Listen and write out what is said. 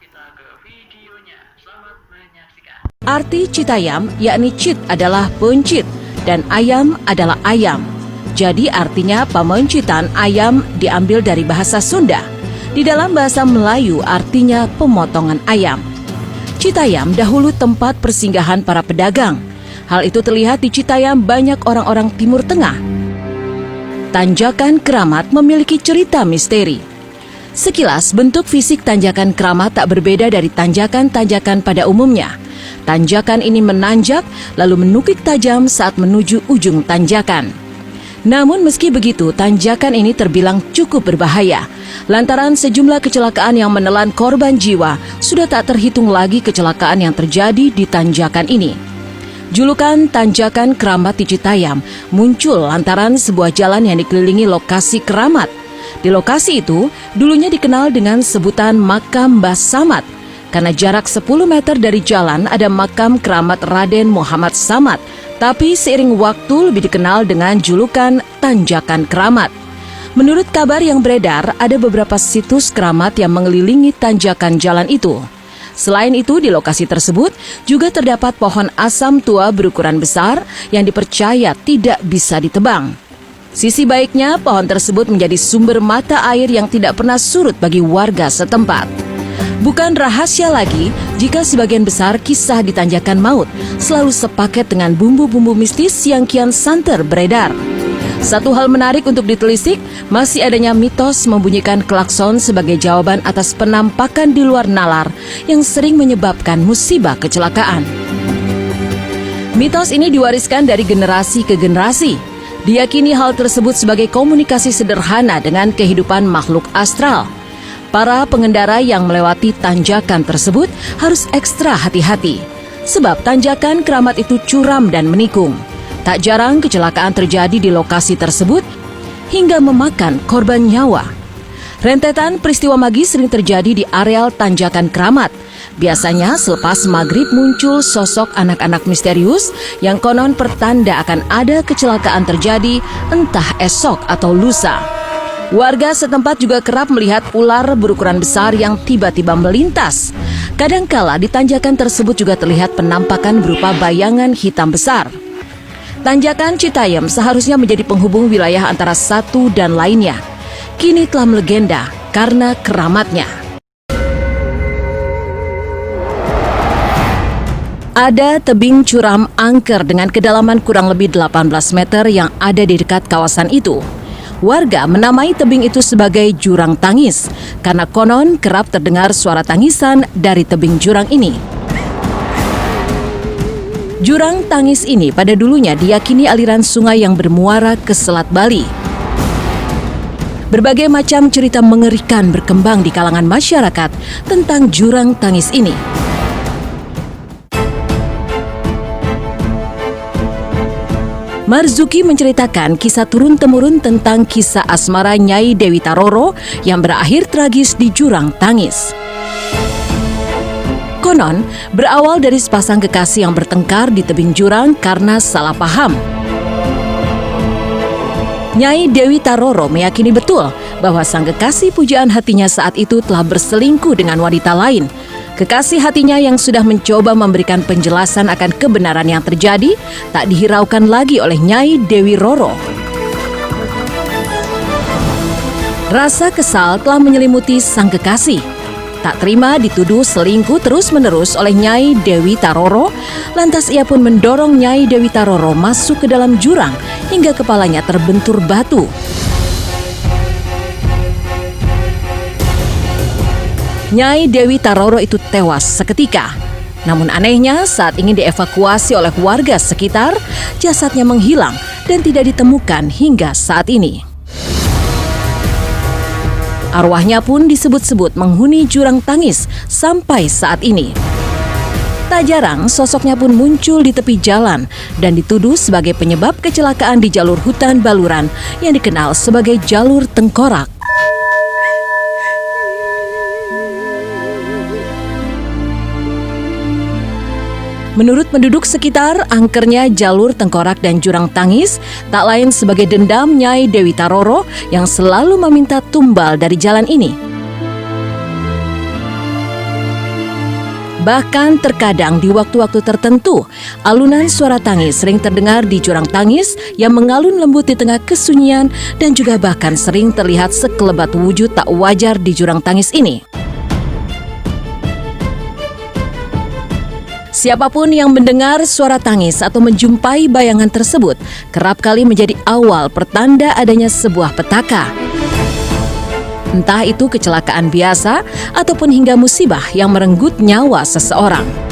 kita ke videonya. Selamat menyaksikan. Arti Citayam yakni cit adalah pencit dan ayam adalah ayam. Jadi artinya pemencitan ayam diambil dari bahasa Sunda. Di dalam bahasa Melayu artinya pemotongan ayam. Citayam dahulu tempat persinggahan para pedagang. Hal itu terlihat di Citayam banyak orang-orang Timur Tengah. Tanjakan Keramat memiliki cerita misteri. Sekilas bentuk fisik tanjakan Keramat tak berbeda dari tanjakan-tanjakan pada umumnya. Tanjakan ini menanjak lalu menukik tajam saat menuju ujung tanjakan. Namun meski begitu, tanjakan ini terbilang cukup berbahaya. Lantaran sejumlah kecelakaan yang menelan korban jiwa, sudah tak terhitung lagi kecelakaan yang terjadi di tanjakan ini. Julukan Tanjakan Keramat di Citayam muncul lantaran sebuah jalan yang dikelilingi lokasi keramat. Di lokasi itu, dulunya dikenal dengan sebutan Makam Mbah Samad. Karena jarak 10 meter dari jalan ada makam keramat Raden Muhammad Samad. Tapi seiring waktu lebih dikenal dengan julukan Tanjakan Keramat. Menurut kabar yang beredar, ada beberapa situs keramat yang mengelilingi tanjakan jalan itu. Selain itu, di lokasi tersebut juga terdapat pohon asam tua berukuran besar yang dipercaya tidak bisa ditebang. Sisi baiknya, pohon tersebut menjadi sumber mata air yang tidak pernah surut bagi warga setempat. Bukan rahasia lagi jika sebagian besar kisah di Tanjakan Maut selalu sepaket dengan bumbu-bumbu mistis yang kian santer beredar. Satu hal menarik untuk ditelisik, masih adanya mitos membunyikan klakson sebagai jawaban atas penampakan di luar nalar yang sering menyebabkan musibah kecelakaan. Mitos ini diwariskan dari generasi ke generasi. Diyakini hal tersebut sebagai komunikasi sederhana dengan kehidupan makhluk astral. Para pengendara yang melewati tanjakan tersebut harus ekstra hati-hati. Sebab tanjakan Keramat itu curam dan menikung. Tak jarang kecelakaan terjadi di lokasi tersebut hingga memakan korban nyawa. Rentetan peristiwa magis sering terjadi di areal Tanjakan Keramat. Biasanya selepas maghrib muncul sosok anak-anak misterius yang konon pertanda akan ada kecelakaan terjadi entah esok atau lusa. Warga setempat juga kerap melihat ular berukuran besar yang tiba-tiba melintas. Kadangkala di tanjakan tersebut juga terlihat penampakan berupa bayangan hitam besar. Tanjakan Citayam seharusnya menjadi penghubung wilayah antara satu dan lainnya. Kini telah melegenda karena keramatnya. Ada tebing curam angker dengan kedalaman kurang lebih 18 meter yang ada di dekat kawasan itu. Warga menamai tebing itu sebagai Jurang Tangis karena konon kerap terdengar suara tangisan dari tebing jurang ini. Jurang Tangis ini pada dulunya diyakini aliran sungai yang bermuara ke Selat Bali. Berbagai macam cerita mengerikan berkembang di kalangan masyarakat tentang Jurang Tangis ini. Marzuki menceritakan kisah turun-temurun tentang kisah asmara Nyai Dewi Taroro yang berakhir tragis di Jurang Tangis. Konon, berawal dari sepasang kekasih yang bertengkar di tebing jurang karena salah paham. Nyai Dewi Taroro meyakini betul bahwa sang kekasih pujaan hatinya saat itu telah berselingkuh dengan wanita lain. Kekasih hatinya yang sudah mencoba memberikan penjelasan akan kebenaran yang terjadi tak dihiraukan lagi oleh Nyai Dewi Roro. Rasa kesal telah menyelimuti sang kekasih. Tak terima dituduh selingkuh terus-menerus oleh Nyai Dewi Taroro, lantas ia pun mendorong Nyai Dewi Taroro masuk ke dalam jurang hingga kepalanya terbentur batu. Nyai Dewi Taroro itu tewas seketika. Namun anehnya saat ingin dievakuasi oleh warga sekitar, jasadnya menghilang dan tidak ditemukan hingga saat ini. Arwahnya pun disebut-sebut menghuni Jurang Tangis sampai saat ini. Tak jarang sosoknya pun muncul di tepi jalan dan dituduh sebagai penyebab kecelakaan di jalur hutan Baluran yang dikenal sebagai jalur tengkorak. Menurut penduduk sekitar, angkernya jalur tengkorak dan Jurang Tangis tak lain sebagai dendam Nyai Dewi Taroro yang selalu meminta tumbal dari jalan ini. Bahkan terkadang di waktu-waktu tertentu, alunan suara tangis sering terdengar di jurang tangis yang mengalun lembut di tengah kesunyian dan juga bahkan sering terlihat sekelebat wujud tak wajar di jurang tangis ini. Siapapun yang mendengar suara tangis atau menjumpai bayangan tersebut kerap kali menjadi awal pertanda adanya sebuah petaka. Entah itu kecelakaan biasa ataupun hingga musibah yang merenggut nyawa seseorang.